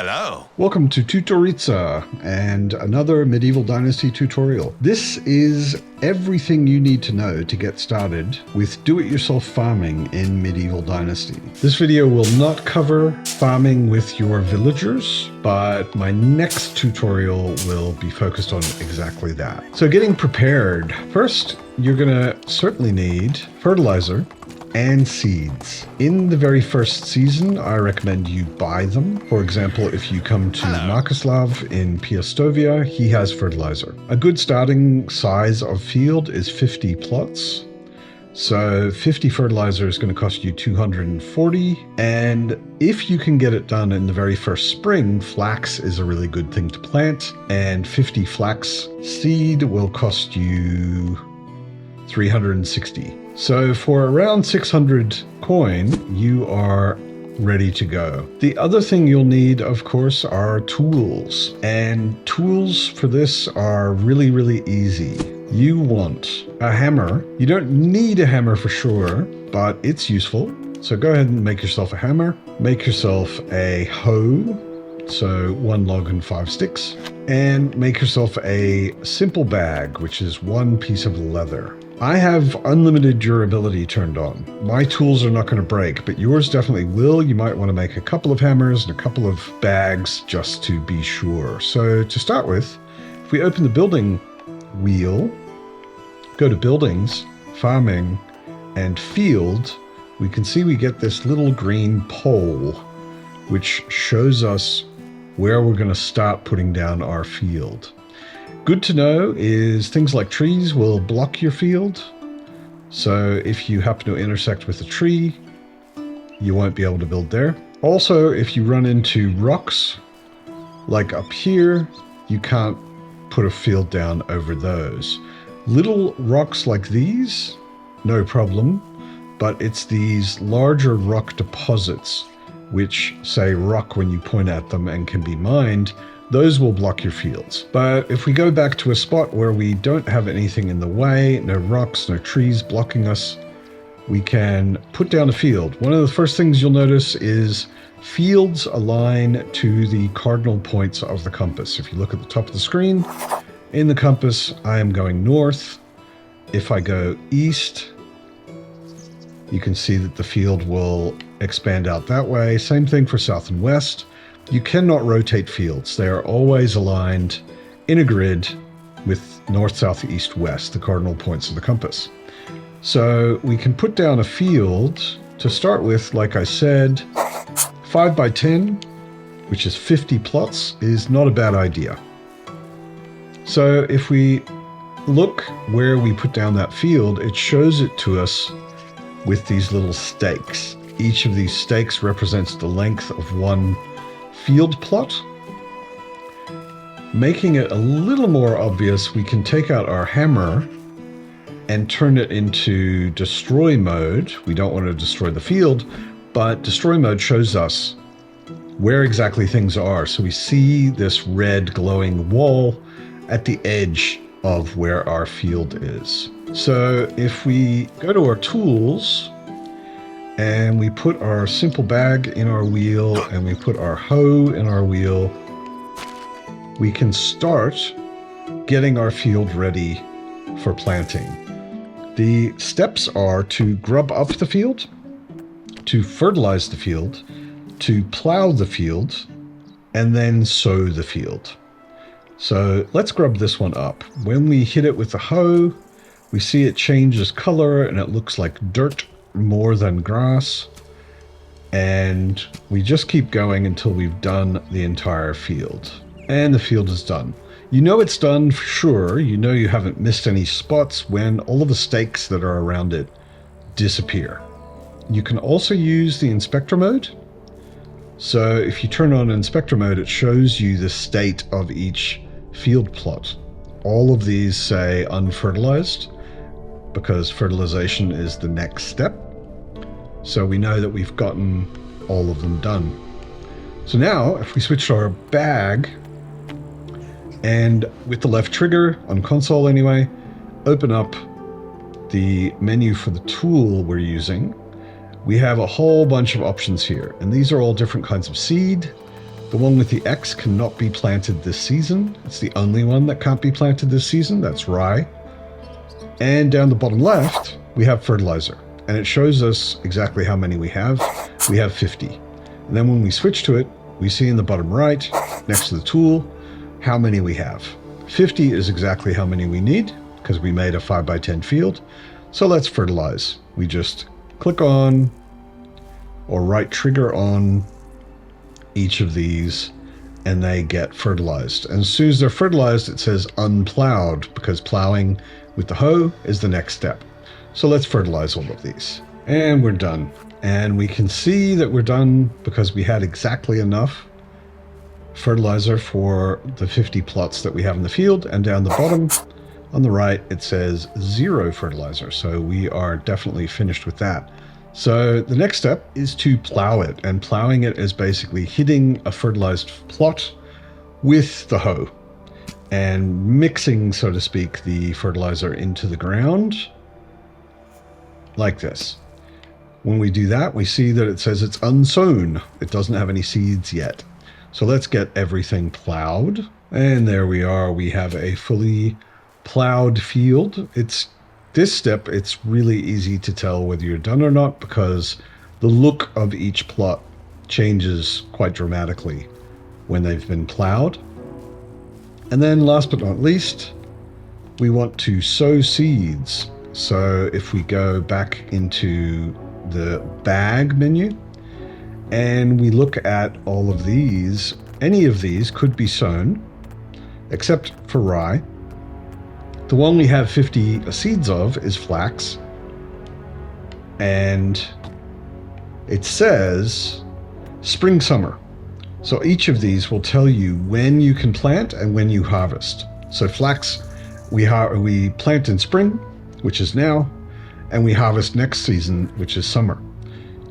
Hello. Welcome to Tutorica and another Medieval Dynasty tutorial. This is everything you need to know to get started with do-it-yourself farming in Medieval Dynasty. This video will not cover farming with your villagers, but my next tutorial will be focused on exactly that. So getting prepared. First, you're gonna certainly need fertilizer and seeds. In the very first season, I recommend you buy them. For example, if you come to Markislav in Piastovia, he has fertilizer. A good starting size of field is 50 plots. So 50 fertilizer is going to cost you 240. And if you can get it done in the very first spring, flax is a really good thing to plant. And 50 flax seed will cost you 360. So for around 600 coin, you are ready to go. The other thing you'll need, of course, are tools. And tools for this are really, really easy. You want a hammer. You don't need a hammer for sure, but it's useful. So go ahead and make yourself a hammer. Make yourself a hoe. So 1 log and 5 sticks. And make yourself a simple bag, which is 1 piece of leather. I have unlimited durability turned on. My tools are not going to break, but yours definitely will. You might want to make a couple of hammers and a couple of bags just to be sure. So to start with, if we open the building wheel, go to buildings, farming, and field, we can see we get this little green pole, which shows us where we're going to start putting down our field. Good to know is things like trees will block your field. So if you happen to intersect with a tree, you won't be able to build there. Also, if you run into rocks, like up here, you can't put a field down over those. Little rocks like these, no problem, but it's these larger rock deposits, which say rock when you point at them and can be mined. Those will block your fields. But if we go back to a spot where we don't have anything in the way, no rocks, no trees blocking us, we can put down a field. One of the first things you'll notice is fields align to the cardinal points of the compass. If you look at the top of the screen, in the compass, I am going north. If I go east, you can see that the field will expand out that way. Same thing for south and west. You cannot rotate fields. They are always aligned in a grid with north, south, east, west, the cardinal points of the compass. So we can put down a field to start with. Like I said, 5 by 10, which is 50 plots, is not a bad idea. So if we look where we put down that field, it shows it to us with these little stakes. Each of these stakes represents the length of one field plot. Making it a little more obvious, we can take out our hammer and turn it into destroy mode. We don't want to destroy the field, but destroy mode shows us where exactly things are. So we see this red glowing wall at the edge of where our field is. So if we go to our tools, and we put our simple bag in our wheel, and we put our hoe in our wheel, we can start getting our field ready for planting. The steps are to grub up the field, to fertilize the field, to plow the field, and then sow the field. So let's grub this one up. When we hit it with the hoe, we see it changes color and it looks like dirt more than grass, and we just keep going until we've done the entire field, and the field is done. You know it's done for sure. You know you haven't missed any spots when all of the stakes that are around it disappear. You can also use the inspector mode. So if you turn on inspector mode, it shows you the state of each field plot. All of these say unfertilized, because fertilization is the next step. So we know that we've gotten all of them done. So now if we switch to our bag, and with the left trigger on console anyway, open up the menu for the tool we're using, we have a whole bunch of options here. And these are all different kinds of seed. The one with the X cannot be planted this season. It's the only one that can't be planted this season. That's rye. And down the bottom left, we have fertilizer. And it shows us exactly how many we have. We have 50. And then when we switch to it, we see in the bottom right, next to the tool, how many we have. 50 is exactly how many we need, because we made a 5x10 field. So let's fertilize. We just click on or right trigger on each of these, and they get fertilized. And as soon as they're fertilized, it says unplowed, because plowing with the hoe is the next step. So let's fertilize all of these. And we're done. And we can see that we're done because we had exactly enough fertilizer for the 50 plots that we have in the field. And down the bottom on the right, it says 0 fertilizer. So we are definitely finished with that. So the next step is to plow it. And plowing it is basically hitting a fertilized plot with the hoe and mixing, so to speak, the fertilizer into the ground like this. When we do that, we see that it says it's unsown. It doesn't have any seeds yet. So let's get everything plowed. And there we are. We have a fully plowed field. This step, it's really easy to tell whether you're done or not, because the look of each plot changes quite dramatically when they've been plowed. And then last but not least, we want to sow seeds. So if we go back into the bag menu and we look at all of these, any of these could be sown, except for rye. The one we have 50 seeds of is flax, and it says spring, summer. So each of these will tell you when you can plant and when you harvest. So flax, we plant in spring, which is now, and we harvest next season, which is summer.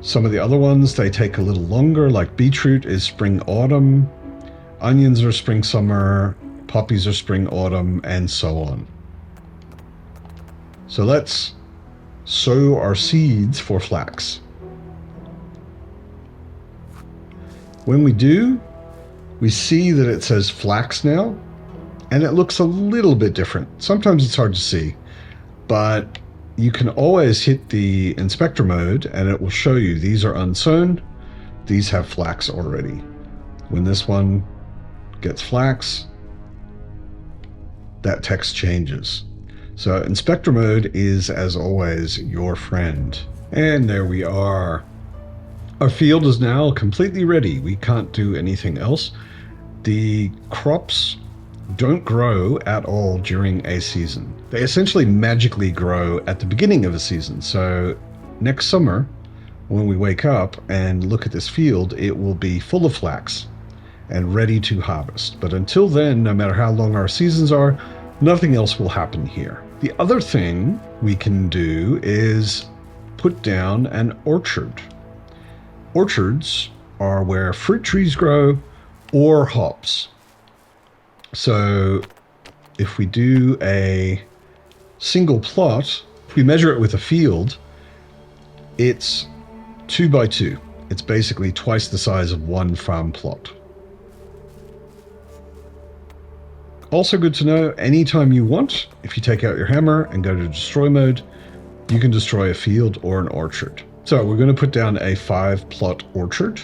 Some of the other ones, they take a little longer, like beetroot is spring, autumn, onions are spring, summer, poppies are spring, autumn, and so on. So let's sow our seeds for flax. When we do, we see that it says flax now, and it looks a little bit different. Sometimes it's hard to see, but you can always hit the inspector mode and it will show you these are unsown, these have flax already. When this one gets flax, that text changes. So inspector mode is, as always, your friend. And there we are. Our field is now completely ready. We can't do anything else. The crops don't grow at all during a season. They essentially magically grow at the beginning of a season. So next summer, when we wake up and look at this field, it will be full of flax and ready to harvest. But until then, no matter how long our seasons are, nothing else will happen here. The other thing we can do is put down an orchard. Orchards are where fruit trees grow or hops. So if we do a single plot, if we measure it with a field, it's 2 by 2. It's basically twice the size of one farm plot. Also good to know, anytime you want, if you take out your hammer and go to destroy mode, you can destroy a field or an orchard. So we're going to put down a 5-plot orchard.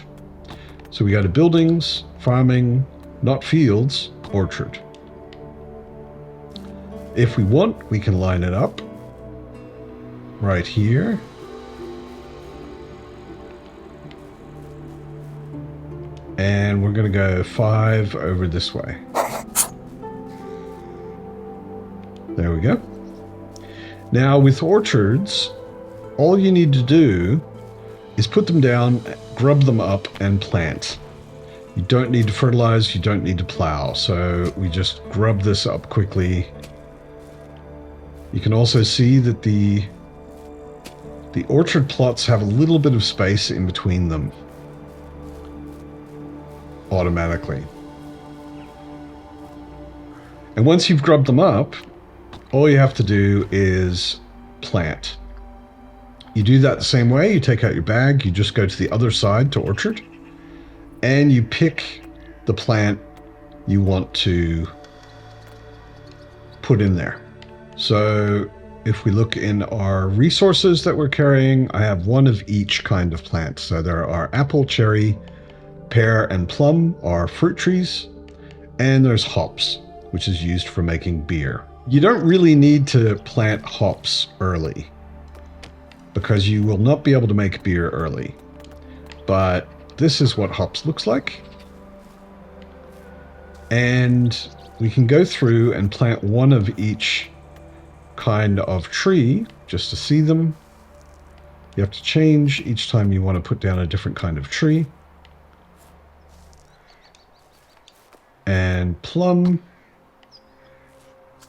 So we go to buildings, farming, not fields, orchard. If we want, we can line it up right here. And we're going to go 5 over this way. There we go. Now with orchards, all you need to do is put them down, grub them up, and plant. You don't need to fertilize, you don't need to plow. So we just grub this up quickly. You can also see that the orchard plots have a little bit of space in between them automatically. And once you've grubbed them up, all you have to do is plant. You do that the same way. You take out your bag, you just go to the other side to orchard, and you pick the plant you want to put in there. So if we look in our resources that we're carrying, I have one of each kind of plant. So there are apple, cherry, pear, and plum are fruit trees, and there's hops, which is used for making beer. You don't really need to plant hops early because you will not be able to make beer early. But this is what hops looks like. And we can go through and plant one of each kind of tree just to see them. You have to change each time you want to put down a different kind of tree. And plum.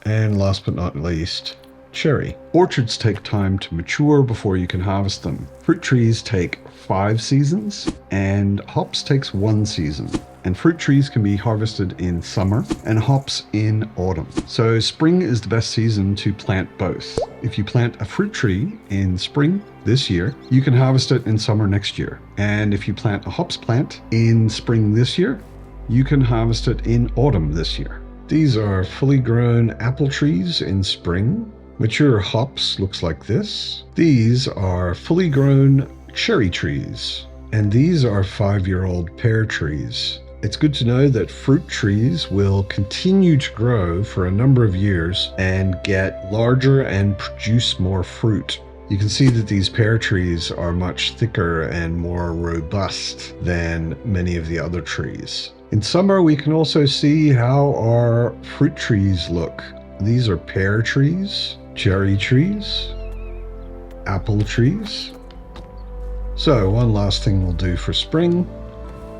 And last but not least, cherry. Orchards take time to mature before you can harvest them. Fruit trees take 5 seasons, and hops takes 1 season. And fruit trees can be harvested in summer and hops in autumn. So spring is the best season to plant both. If you plant a fruit tree in spring this year, you can harvest it in summer next year. And if you plant a hops plant in spring this year, you can harvest it in autumn this year. These are fully grown apple trees in spring. Mature hops looks like this. These are fully grown cherry trees. And these are 5-year-old pear trees. It's good to know that fruit trees will continue to grow for a number of years and get larger and produce more fruit. You can see that these pear trees are much thicker and more robust than many of the other trees. In summer, we can also see how our fruit trees look. These are pear trees, cherry trees, apple trees. So one last thing we'll do for spring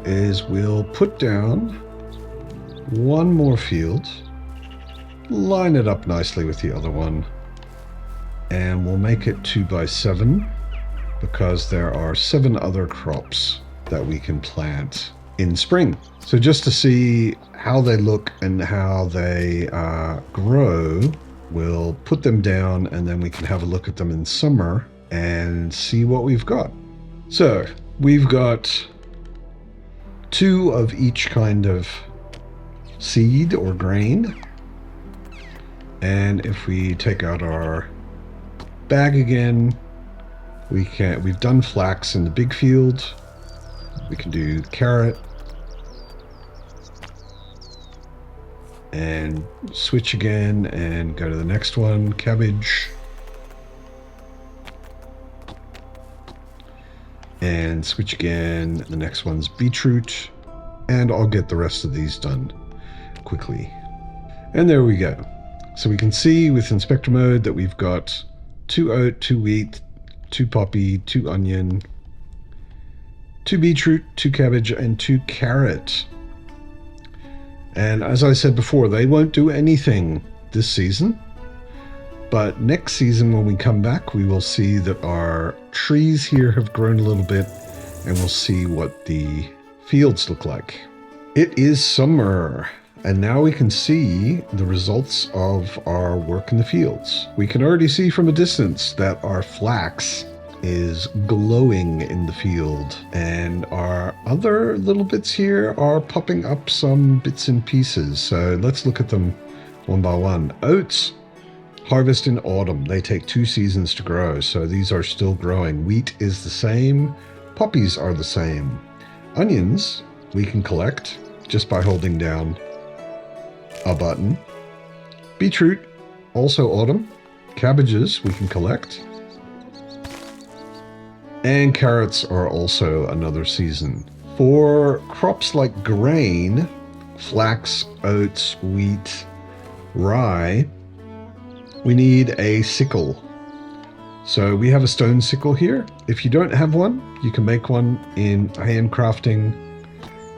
is we'll put down one more field, line it up nicely with the other one, and we'll make it 2x7 because there are 7 other crops that we can plant in spring. So just to see how they look and how they grow, we'll put them down and then we can have a look at them in summer and see what we've got. So we've got 2 of each kind of seed or grain. And if we take out our bag again, we've done flax in the big field. We can do carrot and switch again and go to the next one, cabbage. And switch again, the next one's beetroot, and I'll get the rest of these done quickly. And there we go. So we can see with inspector mode that we've got 2 oat, 2 wheat, 2 poppy, 2 onion, 2 beetroot, 2 cabbage, and 2 carrot. And as I said before, they won't do anything this season. But next season, when we come back, we will see that our trees here have grown a little bit, and we'll see what the fields look like. It is summer, and now we can see the results of our work in the fields. We can already see from a distance that our flax is glowing in the field, and our other little bits here are popping up some bits and pieces. So let's look at them one by one. Oats harvest in autumn. They take 2 seasons to grow, so these are still growing. Wheat is the same. Poppies are the same. Onions we can collect just by holding down a button. Beetroot, also autumn. Cabbages we can collect. And carrots are also another season. For crops like grain, flax, oats, wheat, rye, we need a sickle. So we have a stone sickle here. If you don't have one, you can make one in handcrafting.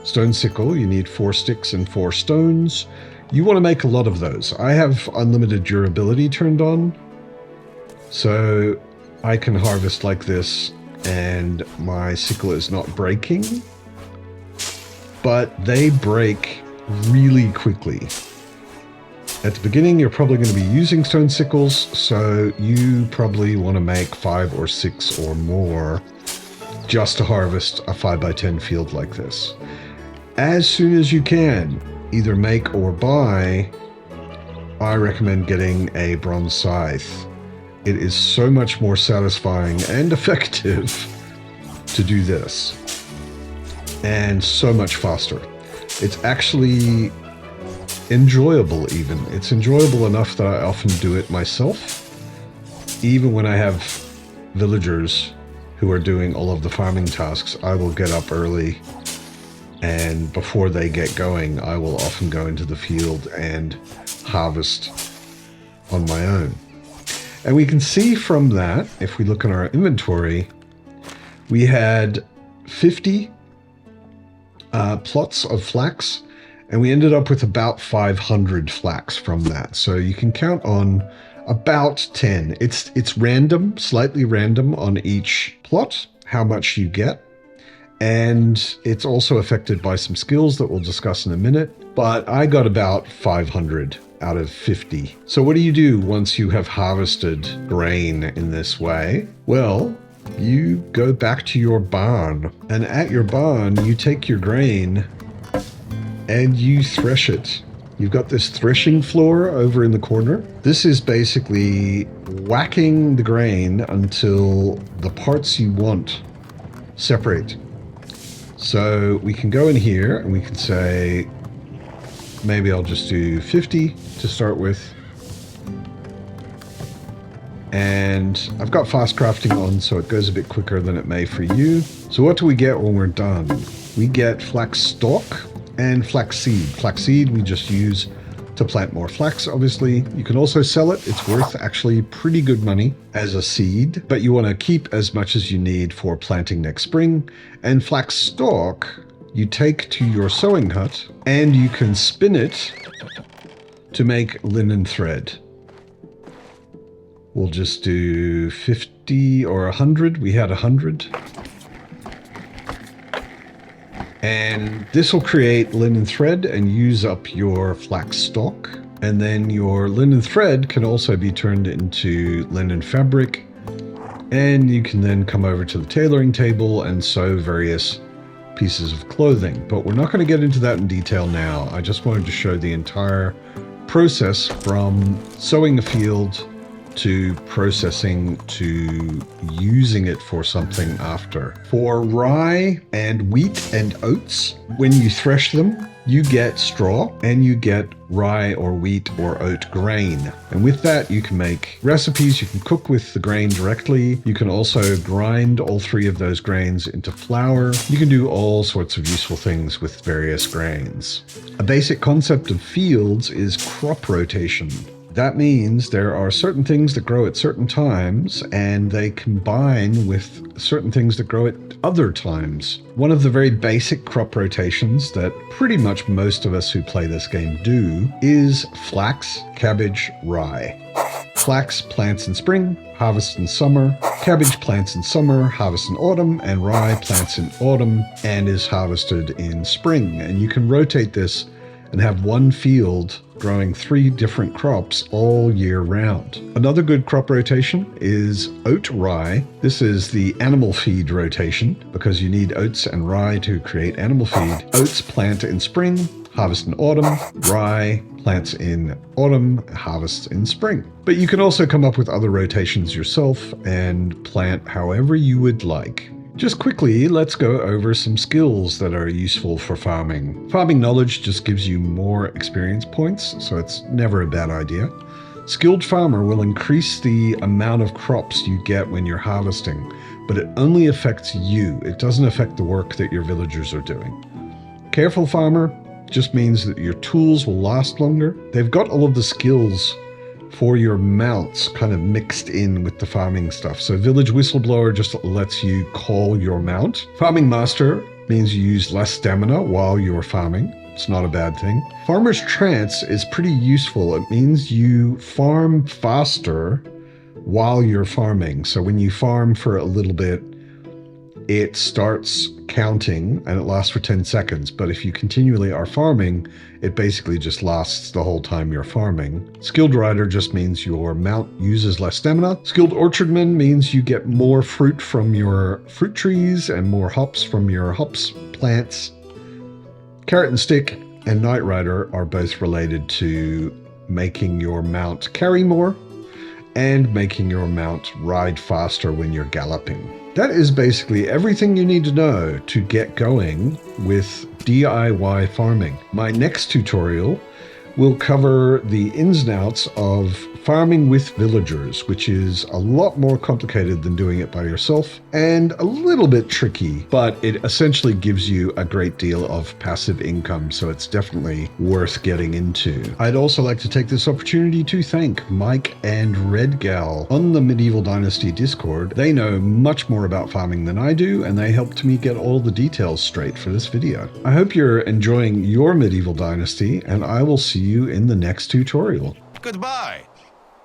Stone sickle, you need 4 sticks and 4 stones. You want to make a lot of those. I have unlimited durability turned on, so I can harvest like this and my sickle is not breaking, but they break really quickly. At the beginning, you're probably going to be using stone sickles, so you probably want to make 5 or 6 or more just to harvest a 5x10 field like this. as soon as you can, either make or buy, I recommend getting a bronze scythe. It is so much more satisfying and effective to do this, and so much faster. It's actually enjoyable even. It's enjoyable enough that I often do it myself, even when I have villagers who are doing all of the farming tasks. I will get up early, and before they get going, I will often go into the field and harvest on my own. And we can see from that, if we look in our inventory, we had 50 plots of flax, and we ended up with about 500 flax from that. So you can count on about 10. It's random, slightly random on each plot, how much you get. And it's also affected by some skills that we'll discuss in a minute. But I got about 500 out of 50. So what do you do once you have harvested grain in this way? Well, you go back to your barn. And at your barn, you take your grain and you thresh it. You've got this threshing floor over in the corner. This is basically whacking the grain until the parts you want separate. So we can go in here and we can say, maybe I'll just do 50 to start with. And I've got fast crafting on, so it goes a bit quicker than it may for you. So what do we get when we're done? We get flax stalk and flax seed. Flax seed we just use to plant more flax, obviously. You can also sell it. It's worth actually pretty good money as a seed, but you want to keep as much as you need for planting next spring. And flax stalk you take to your sewing hut and you can spin it to make linen thread. We'll just do 50 or 100. We had 100. And this will create linen thread and use up your flax stalk. And then your linen thread can also be turned into linen fabric. And you can then come over to the tailoring table and sew various pieces of clothing. But we're not going to get into that in detail now. I just wanted to show the entire process from sowing a field to processing to using it for something after. For rye and wheat and oats, when you thresh them, you get straw and you get rye or wheat or oat grain. And with that, you can make recipes. You can cook with the grain directly. You can also grind all three of those grains into flour. You can do all sorts of useful things with various grains. A basic concept of fields is crop rotation. That means there are certain things that grow at certain times and they combine with certain things that grow at other times. One of the very basic crop rotations that pretty much most of us who play this game do is flax, cabbage, rye. Flax plants in spring, harvests in summer. Cabbage plants in summer, harvests in autumn, and rye plants in autumn and is harvested in spring. And you can rotate this and have one field growing 3 different crops all year round. Another good crop rotation is oat rye. This is the animal feed rotation because you need oats and rye to create animal feed. Oats plant in spring, harvest in autumn. Rye plants in autumn, harvests in spring. But you can also come up with other rotations yourself and plant however you would like. Just quickly, let's go over some skills that are useful for farming. Farming knowledge just gives you more experience points, so it's never a bad idea. Skilled farmer will increase the amount of crops you get when you're harvesting, but it only affects you. It doesn't affect the work that your villagers are doing. Careful farmer just means that your tools will last longer. They've got all of the skills for your mounts kind of mixed in with the farming stuff. So village whistleblower just lets you call your mount. Farming master means you use less stamina while you're farming. It's not a bad thing. Farmer's trance is pretty useful. It means you farm faster while you're farming. So when you farm for a little bit, it starts counting and it lasts for 10 seconds. But if you continually are farming, it basically just lasts the whole time you're farming. Skilled rider just means your mount uses less stamina. Skilled orchardman means you get more fruit from your fruit trees and more hops from your hops plants. Carrot and Stick and Knight Rider are both related to making your mount carry more and making your mount ride faster when you're galloping. That is basically everything you need to know to get going with DIY farming. My next tutorial will cover the ins and outs of farming with villagers, which is a lot more complicated than doing it by yourself and a little bit tricky, but it essentially gives you a great deal of passive income, so it's definitely worth getting into. I'd also like to take this opportunity to thank Mike and Redgal on the Medieval Dynasty Discord. They know much more about farming than I do, and they helped me get all the details straight for this video. I hope you're enjoying your Medieval Dynasty, and I will see you in the next tutorial. Goodbye.